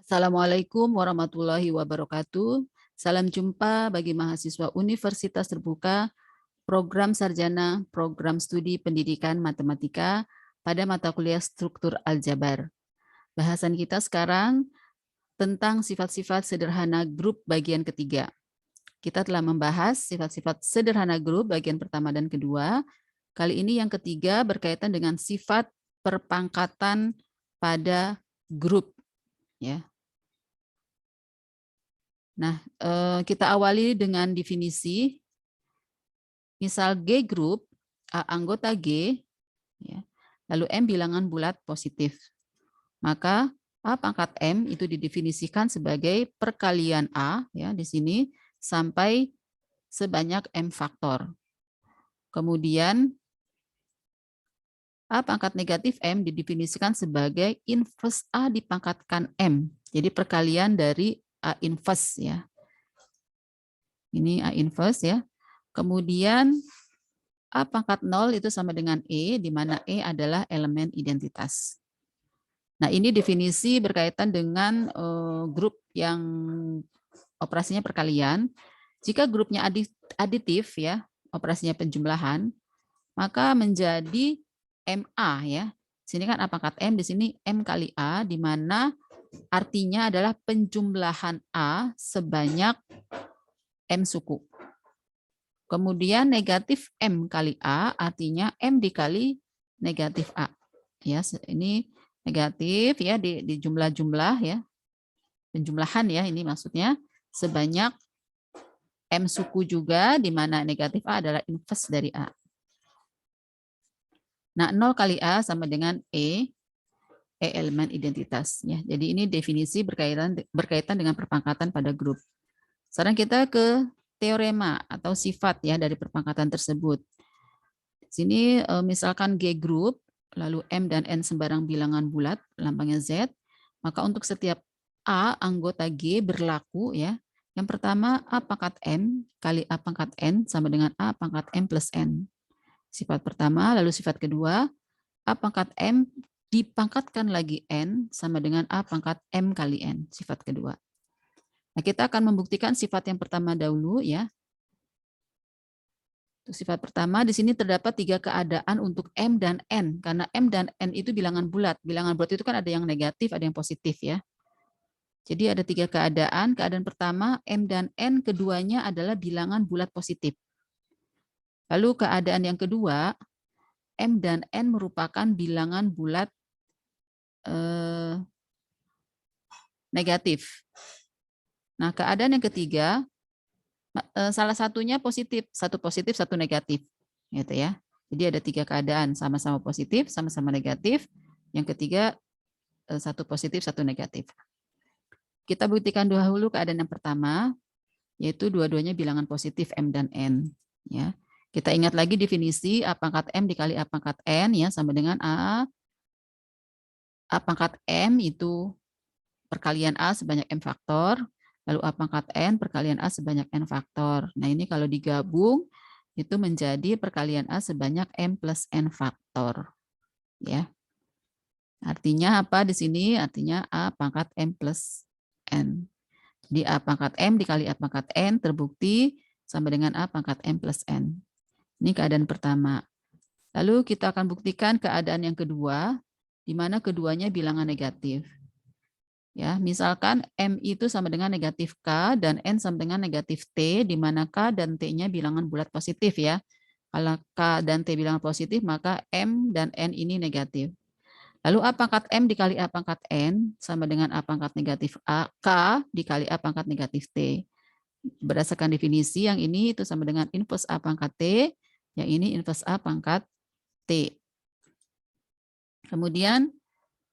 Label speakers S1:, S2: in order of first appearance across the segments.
S1: Assalamualaikum warahmatullahi wabarakatuh. Salam jumpa bagi mahasiswa Universitas Terbuka, Program Sarjana, Program Studi Pendidikan Matematika pada mata kuliah Struktur Aljabar. Bahasan kita sekarang tentang sifat-sifat sederhana grup bagian ketiga. Kita telah membahas sifat-sifat sederhana grup bagian pertama dan kedua. Kali ini yang ketiga berkaitan dengan sifat perpangkatan pada grup. Ya. Nah, kita awali dengan definisi. Misal G grup, A anggota G, ya, lalu M bilangan bulat positif. Maka A pangkat M itu didefinisikan sebagai perkalian A, ya di sini, sampai sebanyak M faktor. Kemudian A pangkat negatif M didefinisikan sebagai inverse A dipangkatkan M. Jadi perkalian dari A inverse, ya. Ini A inverse, ya. Kemudian A pangkat 0 itu sama dengan E, di mana E adalah elemen identitas. Nah, ini definisi berkaitan dengan grup yang operasinya perkalian. Jika grupnya aditif, ya, operasinya penjumlahan, maka menjadi MA, ya. Sini kan A pangkat M, di sini M kali A, di mana artinya adalah penjumlahan A sebanyak M suku. Kemudian negatif M kali A artinya M dikali negatif A. Ya, ini negatif, ya, di jumlah-jumlah, ya. Penjumlahan, ya, ini maksudnya sebanyak M suku juga, di mana negatif A adalah inverse dari A. Nah, 0 kali A sama dengan E elemen identitas, ya. Jadi ini definisi berkaitan dengan perpangkatan pada grup. Sekarang kita ke teorema atau sifat, ya, dari perpangkatan tersebut. Sini misalkan G grup, lalu M dan N sembarang bilangan bulat, lambangnya Z, maka untuk setiap A anggota G berlaku, ya. Yang pertama A pangkat M kali A pangkat N sama dengan A pangkat M plus N. Sifat pertama, lalu sifat kedua, A pangkat M dipangkatkan lagi N sama dengan A pangkat M kali N, sifat kedua. Nah, kita akan membuktikan sifat yang pertama dahulu, ya. Untuk sifat pertama, di sini terdapat 3 keadaan untuk M dan N, karena M dan N itu bilangan bulat. Bilangan bulat itu kan ada yang negatif, ada yang positif, ya. Jadi ada 3 keadaan. Keadaan pertama, M dan N keduanya adalah bilangan bulat positif. Lalu keadaan yang kedua, M dan N merupakan bilangan bulat negatif. Nah, keadaan yang ketiga, salah satunya positif, satu negatif, gitu, ya. Jadi ada 3 keadaan, sama-sama positif, sama-sama negatif. Yang ketiga, satu positif, satu negatif. Kita buktikan dahulu keadaan yang pertama, yaitu dua-duanya bilangan positif M dan N, ya. Kita ingat lagi definisi A pangkat M dikali A pangkat N, ya, sama dengan A pangkat M itu perkalian A sebanyak M faktor, lalu A pangkat N perkalian A sebanyak N faktor. Nah, ini kalau digabung itu menjadi perkalian A sebanyak M plus N faktor, ya. Artinya apa di sini? Artinya A pangkat M plus N. Jadi A pangkat M dikali A pangkat N terbukti sama dengan A pangkat M plus N. Ini keadaan pertama. Lalu kita akan buktikan keadaan yang kedua, di mana keduanya bilangan negatif. Ya, misalkan M itu sama dengan negatif K dan N sama dengan negatif T, di mana K dan T-nya bilangan bulat positif, ya. Kalau K dan T bilangan positif, maka M dan N ini negatif. Lalu A pangkat M dikali A pangkat N sama dengan A pangkat negatif K dikali A pangkat negatif T. Berdasarkan definisi, yang ini itu sama dengan inverse A pangkat T, yang ini inverse A pangkat T. Kemudian,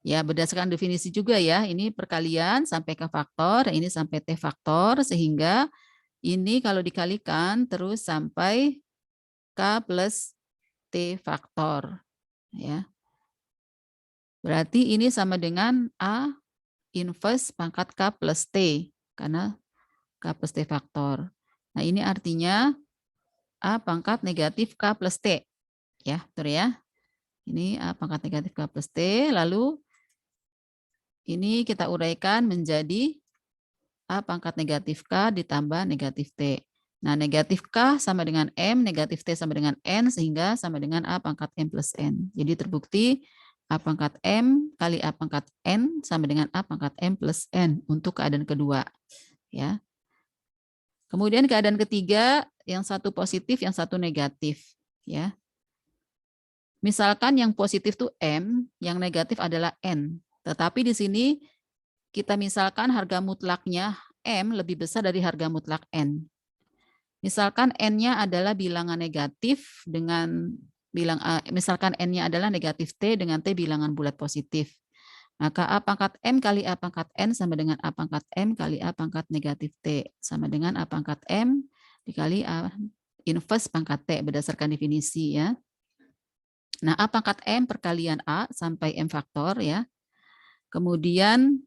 S1: ya, berdasarkan definisi juga, ya, ini perkalian sampai ke faktor, ini sampai T faktor, sehingga ini kalau dikalikan terus sampai K plus T faktor, ya. Berarti ini sama dengan A inverse pangkat K plus T, karena K plus T faktor. Nah, ini artinya A pangkat negatif K plus T, ya, betul, ya. Ini A pangkat negatif K plus T, lalu Ini kita uraikan menjadi A pangkat negatif K ditambah negatif T. Nah, negatif K sama dengan M, negatif T sama dengan N, sehingga sama dengan A pangkat M plus N. Jadi terbukti A pangkat M kali A pangkat N sama dengan A pangkat M plus N untuk keadaan kedua. Ya. Kemudian keadaan ketiga, yang satu positif, yang satu negatif. Ya. Misalkan yang positif itu M, yang negatif adalah N. Tetapi di sini kita misalkan harga mutlaknya M lebih besar dari harga mutlak N. Misalkan N-nya adalah bilangan negatif dengan misalkan N-nya adalah negatif T dengan T bilangan bulat positif. Maka A pangkat M kali A pangkat N sama dengan A pangkat M kali A pangkat negatif T. Sama dengan A pangkat M dikali A inverse pangkat T berdasarkan definisi ya. Nah, A pangkat M perkalian A sampai M faktor ya. Kemudian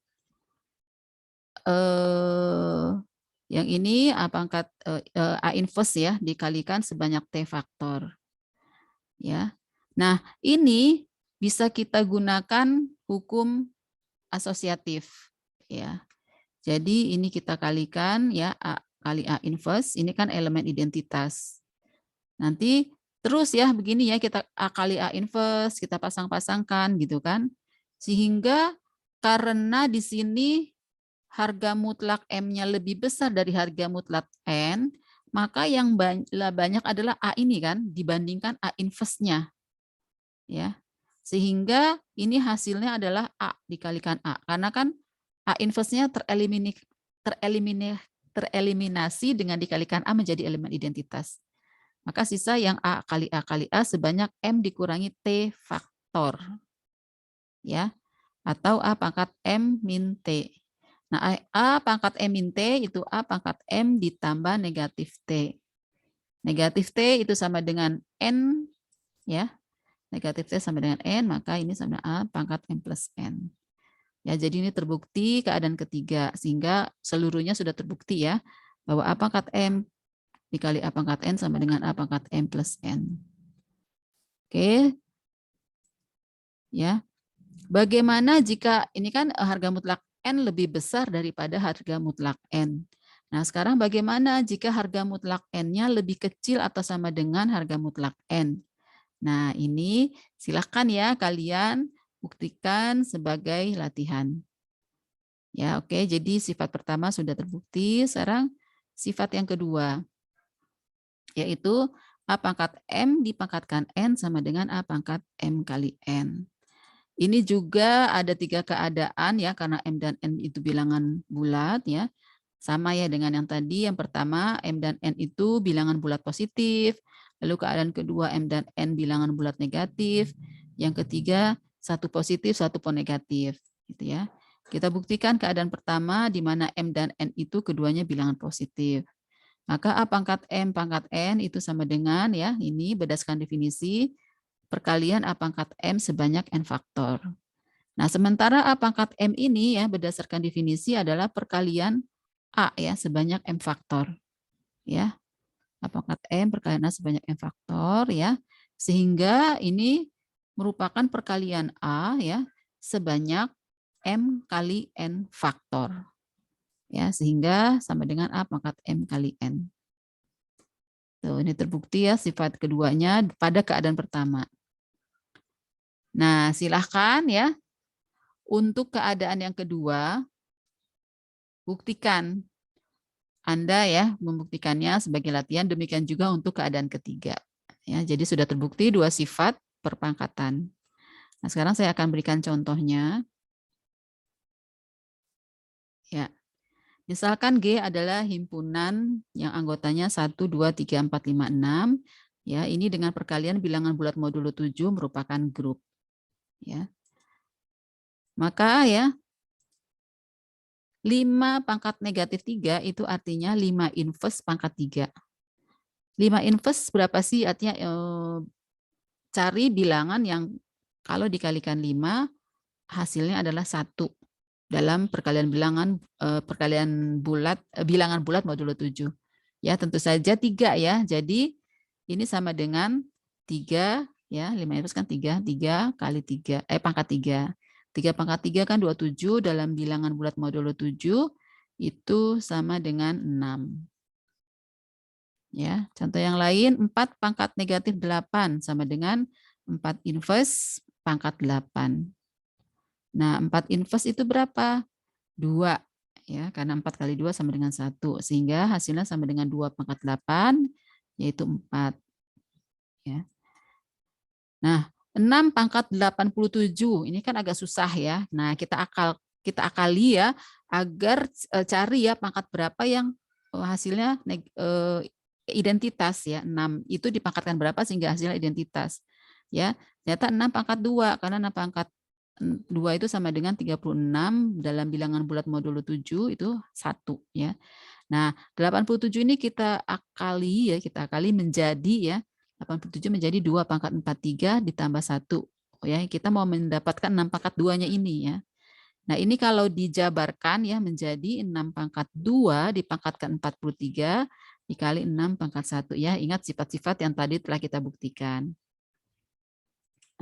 S1: yang ini A pangkat A inverse ya dikalikan sebanyak T faktor. Ya. Nah, ini bisa kita gunakan hukum asosiatif ya. Jadi ini kita kalikan ya A kali A inverse, ini kan elemen identitas. Nanti terus ya begini ya kita A kali A inverse kita pasang-pasangkan gitu kan. Sehingga karena di sini harga mutlak M-nya lebih besar dari harga mutlak N, maka yang banyak adalah A ini kan dibandingkan A inverse-nya. Ya. Sehingga ini hasilnya adalah A dikalikan A. Karena kan A inverse-nya tereliminasi dengan dikalikan A menjadi elemen identitas. Maka sisa yang A kali A sebanyak M dikurangi T faktor. Ya. Atau A pangkat M min T. Nah, A pangkat M min T itu A pangkat M ditambah negatif T. Negatif T itu sama dengan N, ya. Negatif T sama dengan N, maka ini sama dengan A pangkat M plus N. Ya, jadi ini terbukti keadaan ketiga, sehingga seluruhnya sudah terbukti ya, bahwa A pangkat M dikali A pangkat N sama dengan A pangkat M plus N. Oke. Ya. Bagaimana jika ini kan harga mutlak N lebih besar daripada harga mutlak N. Nah, sekarang bagaimana jika harga mutlak N-nya lebih kecil atau sama dengan harga mutlak N? Nah, ini silakan ya kalian buktikan sebagai latihan. Ya, oke. Jadi sifat pertama sudah terbukti. Sekarang sifat yang kedua, yaitu A pangkat M dipangkatkan N sama dengan A pangkat M kali N. Ini juga ada 3 keadaan ya, karena M dan N itu bilangan bulat ya. Sama ya dengan yang tadi, yang pertama M dan N itu bilangan bulat positif, lalu keadaan kedua M dan N bilangan bulat negatif, yang ketiga satu positif, satu pun negatif. Gitu ya. Kita buktikan keadaan pertama di mana M dan N itu keduanya bilangan positif. Maka A pangkat M pangkat N itu sama dengan ya, ini berdasarkan definisi, perkalian A pangkat M sebanyak N faktor. Nah, sementara A pangkat M ini ya berdasarkan definisi adalah perkalian A ya sebanyak M faktor. Ya. A pangkat M perkalian A sebanyak M faktor ya. Sehingga ini merupakan perkalian A ya sebanyak M kali N faktor. Ya, sehingga sama dengan A pangkat M kali N. Tuh, ini terbukti ya sifat keduanya pada keadaan pertama. Nah, silahkan ya untuk keadaan yang kedua, buktikan. Anda ya membuktikannya sebagai latihan, demikian juga untuk keadaan ketiga. Ya, jadi sudah terbukti 2 sifat perpangkatan. Nah, sekarang saya akan berikan contohnya. Ya. Misalkan G adalah himpunan yang anggotanya 1, 2, 3, 4, 5, 6. Ya, ini dengan perkalian bilangan bulat modulo 7 merupakan grup. Ya. Maka ya 5 pangkat negatif 3 itu artinya 5 inverse pangkat 3. 5 inverse berapa sih? Artinya cari bilangan yang kalau dikalikan 5 hasilnya adalah 1 dalam perkalian bilangan bulat modulo 7. Ya, tentu saja 3 ya. Jadi ini sama dengan 3 ya, 5 inverse kan 3 kali 3 pangkat 3. 3 pangkat 3 kan 27, dalam bilangan bulat modulo 7 itu sama dengan 6. Ya, contoh yang lain 4 pangkat negatif 8 sama dengan 4 inverse pangkat 8. Nah, 4 inverse itu berapa? 2. Ya, karena 4 kali 2 sama dengan 1. Sehingga hasilnya sama dengan 2 pangkat 8, yaitu 4. Ya. Nah, 6 pangkat 87. Ini kan agak susah ya. Nah, kita akali ya, agar cari ya pangkat berapa yang hasilnya identitas ya. 6 itu dipangkatkan berapa sehingga hasilnya identitas. Ya, ternyata 6 pangkat 2 karena 6 pangkat 2 itu sama dengan 36 dalam bilangan bulat modulo 7 itu 1 ya. Nah, 87 ini kita akali menjadi ya 87 menjadi 2 pangkat 43 ditambah 1 ya. Kita mau mendapatkan 6 pangkat 2-nya ini ya. Nah, ini kalau dijabarkan ya menjadi 6 pangkat 2 dipangkatkan 43 dikali 6 pangkat 1 ya. Ingat sifat-sifat yang tadi telah kita buktikan.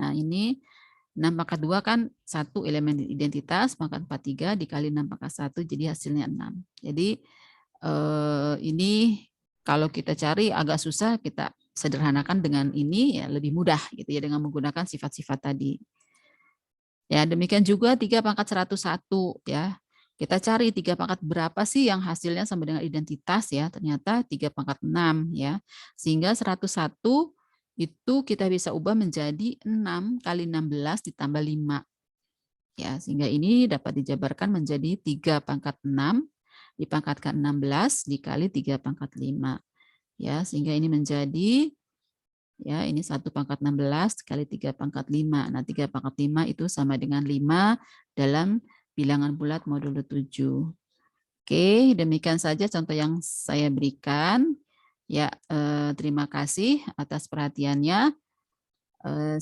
S1: Nah, ini 6 pangkat 2 kan 1 elemen identitas, pangkat 43 dikali 6 pangkat 1 jadi hasilnya 6. Jadi ini kalau kita cari agak susah, kita sederhanakan dengan ini ya lebih mudah gitu ya dengan menggunakan sifat-sifat tadi. Ya, demikian juga 3 pangkat 101 ya. Kita cari 3 pangkat berapa sih yang hasilnya sama dengan identitas ya. Ternyata 3 pangkat 6 ya. Sehingga 101 itu kita bisa ubah menjadi 6 kali 16 ditambah 5. Ya, sehingga ini dapat dijabarkan menjadi 3 pangkat 6 dipangkatkan 16 dikali 3 pangkat 5. Ya, sehingga ini menjadi ya ini 1 pangkat 16 kali 3 pangkat 5. Nah, 3 pangkat 5 itu sama dengan 5 dalam bilangan bulat modulo 7. Oke, demikian saja contoh yang saya berikan. Ya, terima kasih atas perhatiannya.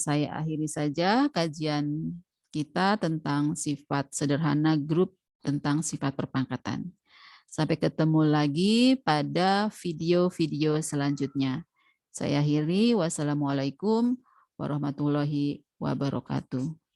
S1: Saya akhiri saja kajian kita tentang sifat sederhana grup tentang sifat perpangkatan. Sampai ketemu lagi pada video-video selanjutnya. Saya akhiri. Wassalamualaikum warahmatullahi wabarakatuh.